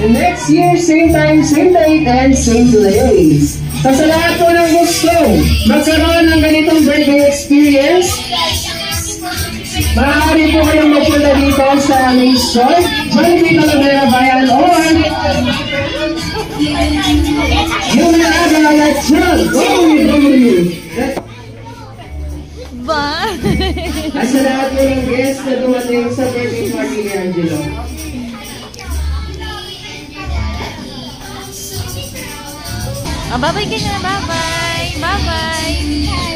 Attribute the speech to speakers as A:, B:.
A: next year, same time, same date, and same place. So sa lahat po ng gusto magkaroon ng ganitong birthday experience, maaari po kayong magpunta dito sa Maison, Jollibee Talavera Bayan, or yung nag-aalala dyan, go!
B: Ba?
A: At sa lahat po ng guests na dumating sa birthday party ni Angelo.
B: Bye-bye ka na. Bye-bye. Bye-bye.